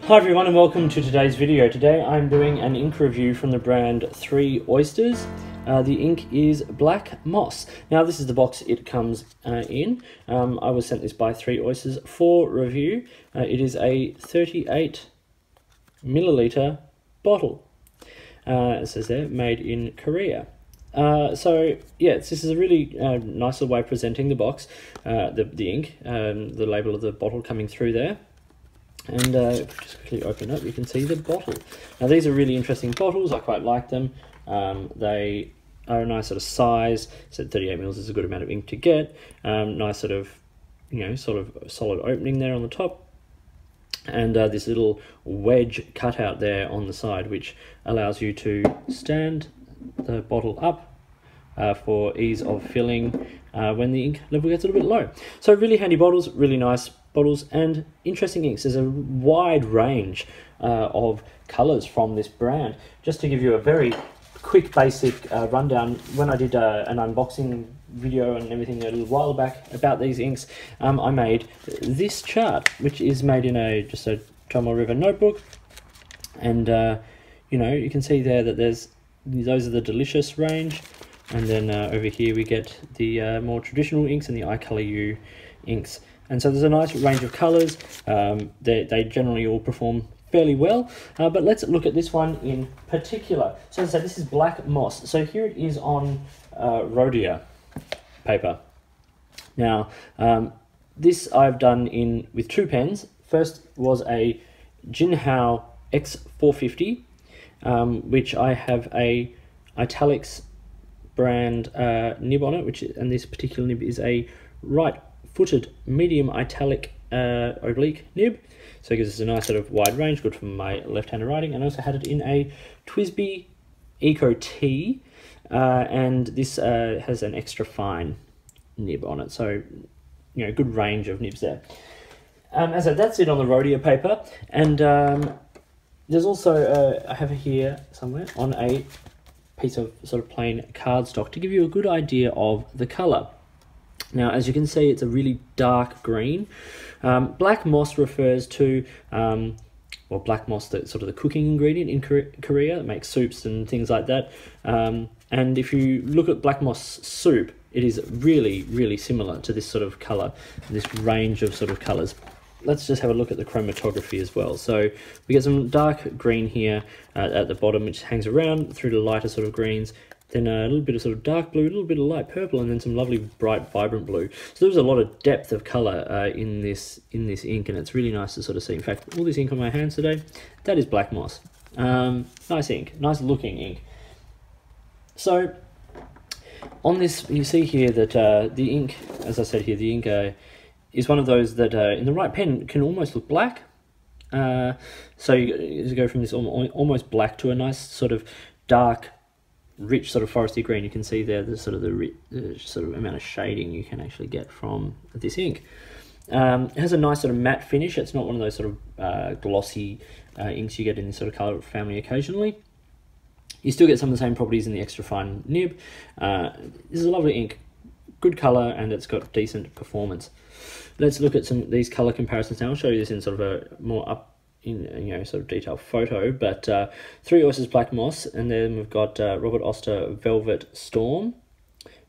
Hi everyone and welcome to today's video. Today I'm doing an ink review from the brand 3 Oysters. The ink is Black Moss. Now this is the box it comes in. I was sent this by 3 Oysters for review. It is a 38 milliliter bottle. It says there, made in Korea. So yeah, this is a really nice way of presenting the box, the ink, the label of the bottle coming through there. And if we just quickly open up, you can see the bottle. Now these are really interesting bottles. I quite like them. They are a nice sort of size. So 38 mils is a good amount of ink to get. Nice sort of, sort of solid opening there on the top. And this little wedge cutout there on the side, which allows you to stand the bottle up for ease of filling when the ink level gets a little bit low. So really handy bottles, really nice bottles, and interesting inks. There's a wide range of colours from this brand. Just to give you a very quick basic rundown, when I did an unboxing video and everything a little while back about these inks, I made this chart, which is made in just a Tomoe River notebook. And you can see there that those are the Delicious range, and then over here we get the more traditional inks and the iColor inks. And so there's a nice range of colours. They generally all perform fairly well, but let's look at this one in particular. So as I said, this is Black Moss. So here it is on Rhodia paper. Now, this I've done with 2 pens. First was a Jinhao X450, which I have a Italics brand nib on it, and this particular nib is a right-footed medium italic oblique nib, so it gives us a nice sort of wide range, good for my left-handed writing. And I also had it in a TWSBI Eco T, and this has an extra fine nib on it, so good range of nibs there. As I said, that's it on the Rhodia paper, and there's also I have it here somewhere on a piece of sort of plain cardstock to give you a good idea of the colour. Now, as you can see, it's a really dark green. Black moss refers to, black moss, sort of the cooking ingredient in Korea. It makes soups and things like that. And if you look at black moss soup, it is really, really similar to this sort of colour, this range of sort of colours. Let's just have a look at the chromatography as well. So we get some dark green here at the bottom, which hangs around through to lighter sort of greens. Then a little bit of sort of dark blue, a little bit of light purple, and then some lovely bright, vibrant blue. So there's a lot of depth of colour in this ink, and it's really nice to sort of see. In fact, all this ink on my hands today, that is Black Moss. Nice ink, nice looking ink. So on this, you see here that the ink, as I said here, the ink is one of those that in the right pen can almost look black. So you go from this almost black to a nice sort of dark, rich sort of foresty green. You can see there the sort of amount of shading you can actually get from this ink. It has a nice sort of matte finish. It's not one of those sort of glossy inks you get in this sort of colour family occasionally. You still get some of the same properties in the extra fine nib. This is a lovely ink, good colour, and it's got decent performance. Let's look at some of these colour comparisons now. I'll show you this in sort of a more sort of detailed photo, but 3 Oysters Black Moss, and then we've got Robert Oster Velvet Storm,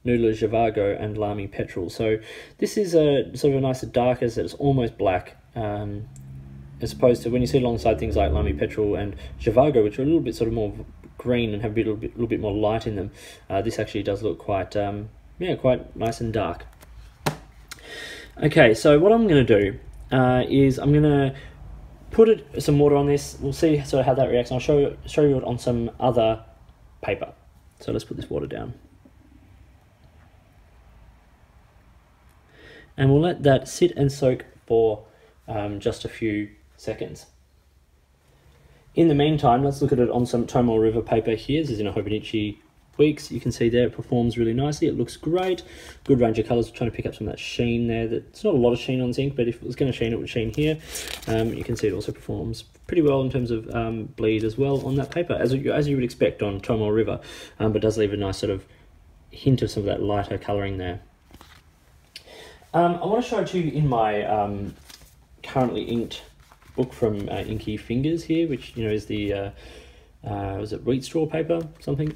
Noodler Zhivago, and Lamy Petrol. So this is a sort of a nicer darker, so it's almost black, as opposed to when you see alongside things like Lamy Petrol and Zhivago, which are a little bit sort of more green and have a little bit more light in them. This actually does look quite quite nice and dark. Okay, so what I'm going to do is I'm going to put some water on this. We'll see sort of how that reacts, and I'll show you it on some other paper. So let's put this water down. And we'll let that sit and soak for just a few seconds. In the meantime, let's look at it on some Tomoe River paper here. This is in a Hobonichi Weeks. You can see there it performs really nicely. It looks great. Good range of colours. We're trying to pick up some of that sheen there. It's not a lot of sheen on this ink, but if it was going to sheen, it would sheen here. You can see it also performs pretty well in terms of bleed as well on that paper, as you would expect on Tomoe River, but does leave a nice sort of hint of some of that lighter colouring there. I want to show it to you in my currently inked book from Inky Fingers here, which is the was it wheat straw paper something?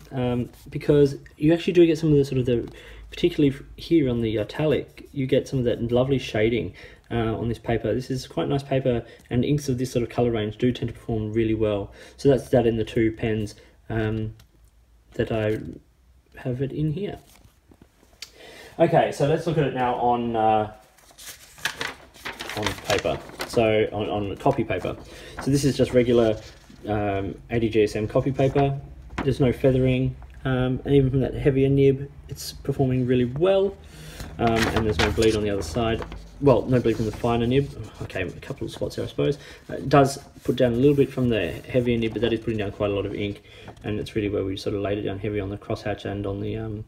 Because you actually do get some of the sort of the, particularly here on the italic, you get some of that lovely shading on this paper. This is quite nice paper, and inks of this sort of color range do tend to perform really well. So that's that in the two pens that I have it in here. Okay, so let's look at it now on paper. So on copy paper. So this is just regular 80 GSM copy paper. There's no feathering, and even from that heavier nib, it's performing really well. And there's no bleed on the other side. Well, no bleed from the finer nib. Okay, a couple of spots there, I suppose. It does put down a little bit from the heavier nib, but that is putting down quite a lot of ink, and it's really where we sort of laid it down heavy on the crosshatch and on the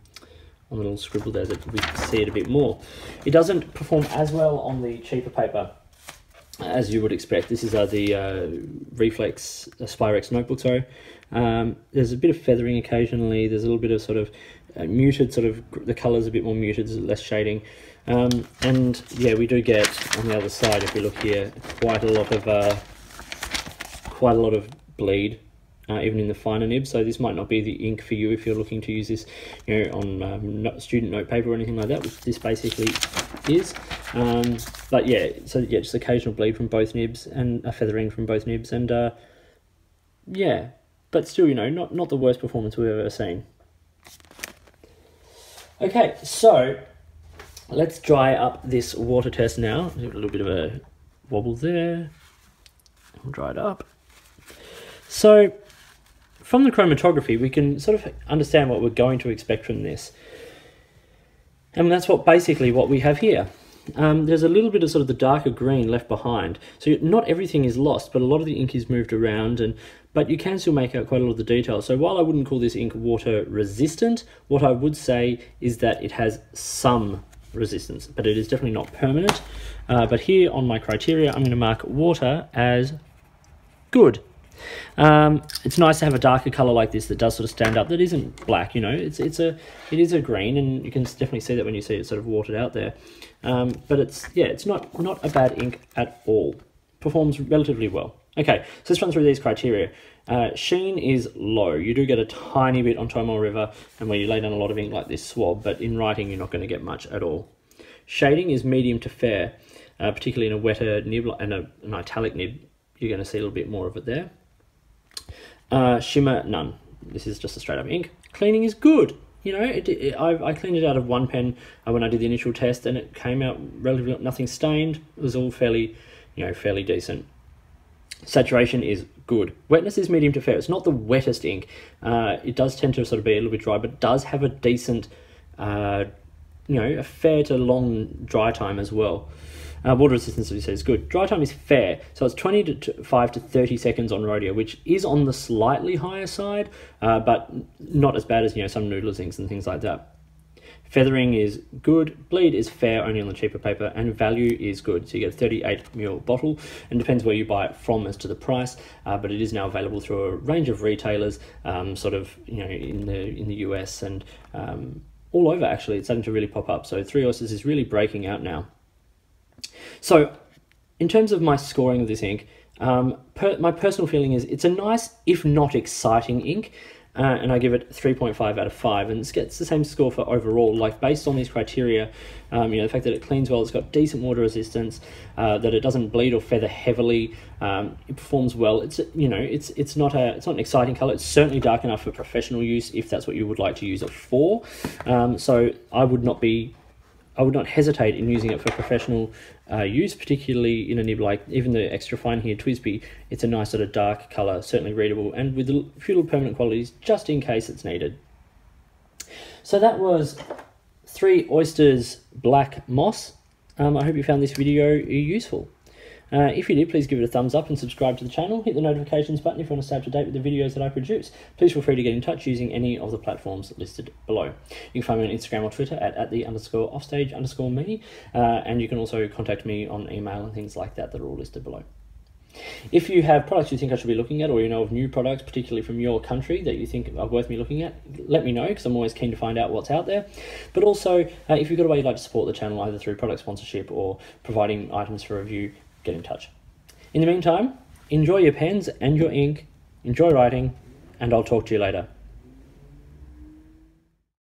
little scribble there that we see it a bit more. It doesn't perform as well on the cheaper paper as you would expect. This is the Reflex Spyrex notebook, sorry. There's a bit of feathering occasionally. There's a little bit of sort of muted, sort of the colour's a bit more muted, there's less shading. And yeah, we do get on the other side, if we look here, quite a lot of bleed. Even in the finer nib, so this might not be the ink for you if you're looking to use this, on student note paper or anything like that, which this basically is. But yeah, so yeah, just occasional bleed from both nibs and a feathering from both nibs, and yeah, but still, not the worst performance we've ever seen. Okay, so let's dry up this water test now. A little bit of a wobble there. I'll dry it up. So from the chromatography, we can sort of understand what we're going to expect from this. And that's basically what we have here. There's a little bit of sort of the darker green left behind. So not everything is lost, but a lot of the ink is moved around, but you can still make out quite a lot of the detail. So while I wouldn't call this ink water resistant, what I would say is that it has some resistance, but it is definitely not permanent. But here on my criteria, I'm going to mark water as good. It's nice to have a darker color like this that does sort of stand up, that isn't black, it is a green, and you can definitely see that when you see it sort of watered out there. But it's not a bad ink at all. Performs relatively well. Okay, so let's run through these criteria. Sheen is low. You do get a tiny bit on Tomahawk River and where you lay down a lot of ink like this swab, but in writing you're not going to get much at all. Shading is medium to fair, particularly in a wetter nib and an italic nib. You're going to see a little bit more of it there. Shimmer, none. This is just a straight up ink. Cleaning is good. I cleaned it out of one pen when I did the initial test, and it came out relatively nothing stained. It was all fairly decent. Saturation is good. Wetness is medium to fair. It's not the wettest ink. It does tend to sort of be a little bit dry, but does have a decent, a fair to long dry time as well. Water resistance, as we said, is good. Dry time is fair, so it's 25 to 30 seconds on Rhodia, which is on the slightly higher side, but not as bad as some noodler inks and things like that. Feathering is good. Bleed is fair, only on the cheaper paper, and value is good. So you get a 38ml bottle, and depends where you buy it from as to the price, but it is now available through a range of retailers, sort of in the US and all over. Actually, it's starting to really pop up. So 3 Oysters is really breaking out now. So, in terms of my scoring of this ink, my personal feeling is it's a nice, if not exciting ink, and I give it 3.5 out of 5, and it gets the same score for overall, like based on these criteria, the fact that it cleans well, it's got decent water resistance, that it doesn't bleed or feather heavily, it performs well. It's not an exciting color. It's certainly dark enough for professional use if that's what you would like to use it for. So I would not hesitate in using it for professional use, particularly in a nib like even the extra fine here, Twisby. It's a nice sort of dark colour, certainly readable, and with a few little permanent qualities just in case it's needed. So that was 3 Oysters Black Moss. I hope you found this video useful. If you did, please give it a thumbs up and subscribe to the channel. Hit the notifications button if you want to stay up to date with the videos that I produce. Please feel free to get in touch using any of the platforms listed below. You can find me on Instagram or Twitter at @the_offstage_me, and you can also contact me on email and things like that are all listed below. If you have products you think I should be looking at, or you know of new products, particularly from your country, that you think are worth me looking at, let me know, because I'm always keen to find out what's out there. But also, if you've got a way you'd like to support the channel, either through product sponsorship or providing items for review, get in touch. In the meantime, enjoy your pens and your ink, enjoy writing, and I'll talk to you later.